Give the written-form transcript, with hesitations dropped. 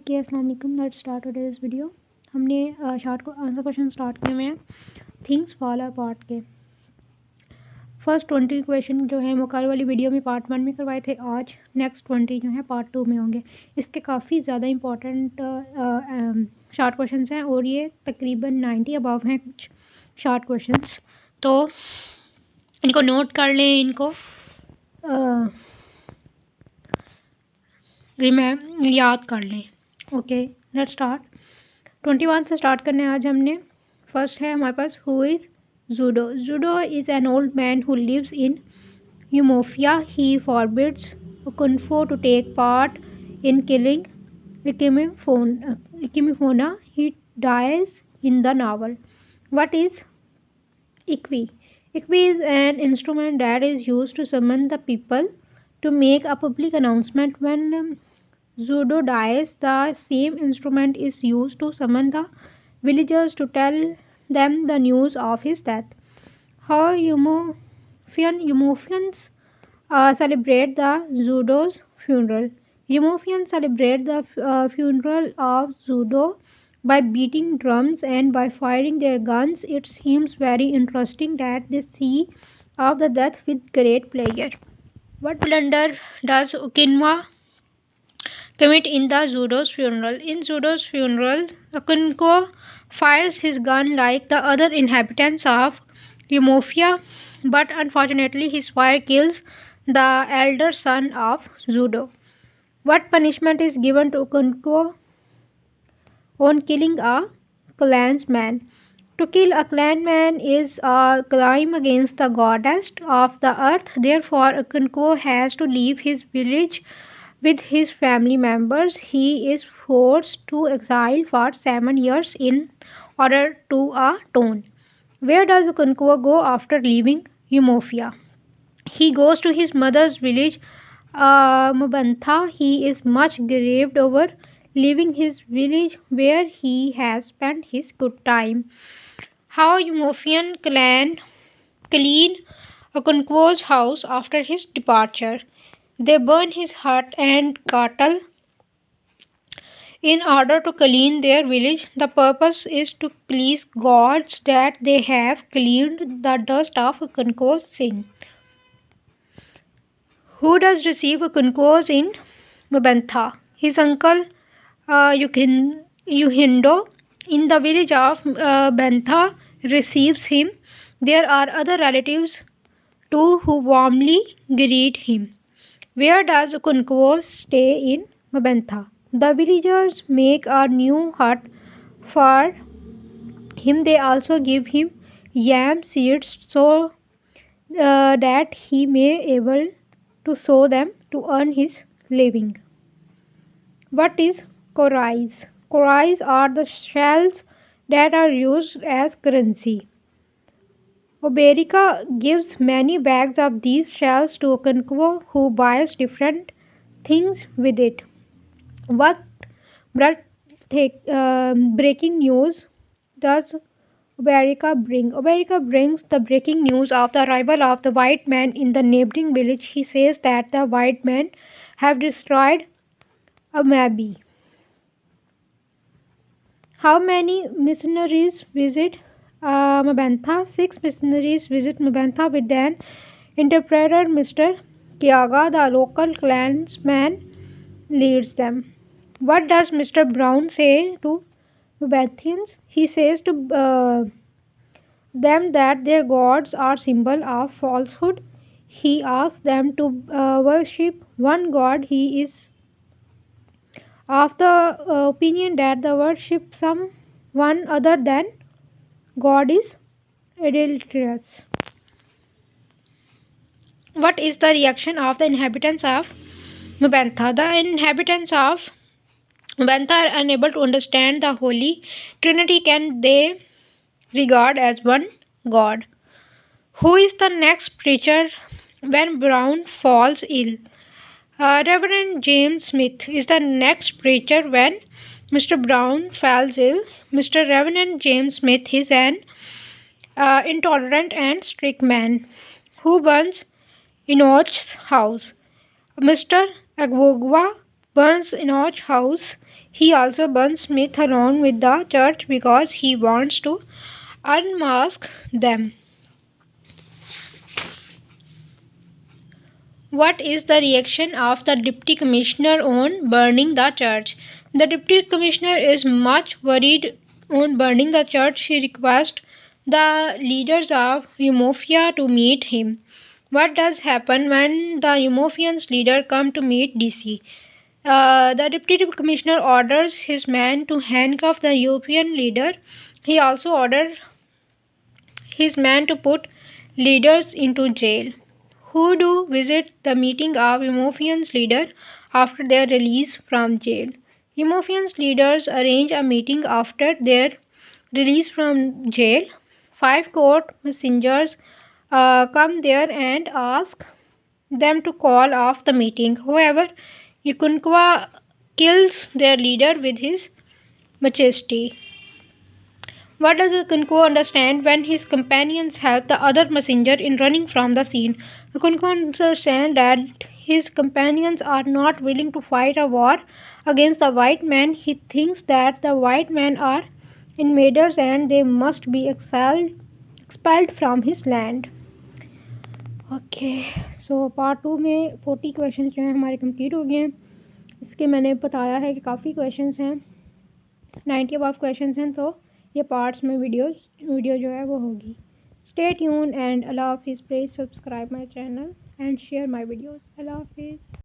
Okay अस्सलाम वालेकुम। Let's start today's video. हमने शॉर्ट आंसर क्वेश्चन स्टार्ट किए हुए हैं थिंग्स फॉल अपार्ट के। फर्स्ट 20 क्वेश्चन जो है वो कल वाली वीडियो में पार्ट 1 में करवाए थे। आज नेक्स्ट 20 जो है पार्ट 2 में होंगे। इसके काफ़ी ज़्यादा इंपॉर्टेंट शॉर्ट क्वेश्चन हैं और ये तकरीबन 90 अबव हैं कुछ शॉर्ट क्वेश्चंस, तो इनको नोट कर लें, इनको याद कर लें। Okay let's start. 21 से स्टार्ट करने आज हमने। फर्स्ट है हमारे पास who is Ezeudu. Ezeudu is an old man who lives in Umuofia. He forbids Okonkwo to take part in killing Ikemefuna. He dies in the novel. What is Ikvi? Ikvi is an instrument that is used to summon the people to make a public announcement. When Zudo dies, the same instrument is used to summon the villagers to tell them the news of his death. How Yumofians celebrate the Zudo's funeral. Yumofians celebrate the funeral of Zudo by beating drums and by firing their guns. It seems very interesting that they see of the death with great pleasure. What blunder does Okinwa commit in the Zudo's funeral? In Zudo's funeral, Okinko fires his gun like the other inhabitants of Eumofia, but unfortunately his fire kills the elder son of Zudo. What punishment is given to Okinko on killing a clansman? To kill a clansman is a crime against the goddess of the earth. Therefore, Okinko has to leave his village with his family members. He is forced to exile for 7 years in order to atone. Where does Okinko go after leaving Eumofia? He goes to his mother's village, Mabantha. He is much grieved over leaving his village where he has spent his good time. How Eumofian clan clean Okinko's house after his departure. They burn his hut and cattle in order to clean their village. The purpose is to please gods that they have cleaned the dust of Okinko's sin. Who does receive Okinko's in Mabantha? His uncle Yuhindo in the village of Bantha receives him. There are other relatives too who warmly greet him. Where does Okinko stay in Mabantha? The villagers make a new hut for him. They also give him yam seeds so that he may able to sow them to earn his living. What is korais? Korais are the shells that are used as currency. Oberica gives many bags of these shells to Okinko, who buys different things with it. What breaking news does Oberica bring? Oberica brings the breaking news of the arrival of the white men in the neighboring village. He says that the white men have destroyed Amabi. How many missionaries visit Mabantha? 6 missionaries visit Mabantha with an interpreter, Mr. Kiaga. The local clansman leads them. What does Mr. Brown say to Mabanthians? He says to them that their gods are symbol of falsehood. He asks them to worship one god. He is of the opinion that the worship someone other than God is adulterous. What is the reaction of the inhabitants of Mabantha? The inhabitants of Mabantha are unable to understand the Holy Trinity. Can they regard as one God? Who is the next preacher when Brown falls ill? Reverend James Smith is the next preacher when Mr. Brown falls ill. Mr. Reverend James Smith is an intolerant and strict man who burns Enoch's house. Mr. Agwogwa burns Enoch's house. He also burns Smith along with the church because he wants to unmask them. What is the reaction of the Deputy Commissioner on burning the church? The Deputy Commissioner is much worried on burning the church. He requests the leaders of Eumofia to meet him. What does happen when the Eumofians leader come to meet DC? The Deputy Commissioner orders his men to handcuff the European leader. He also orders his men to put leaders into jail, who do visit the meeting of Emofian's leader after their release from jail. Emofian's leaders arrange a meeting after their release from jail. Five court messengers come there and ask them to call off the meeting. However, Yukunkwa kills their leader with his majesty. What does Kunko understand when his companions help the other messenger in running from the scene? Kunko understands that his companions are not willing to fight a war against the white men. He thinks that the white men are invaders and they must be expelled from his land. Okay so part 2 में 40 question जो हैं हमारे complete हो गए हैं. इसके मैंने बताया है कि काफ़ी क्वेश्चंस हैं, 90 अबव क्वेश्चंस हैं, तो ये पार्ट्स में वीडियो जो है वो होगी. स्टे ट्यून एंड अल्लाह हाफिज़. Please subscribe my channel and share my videos. अल्लाह हाफिज़.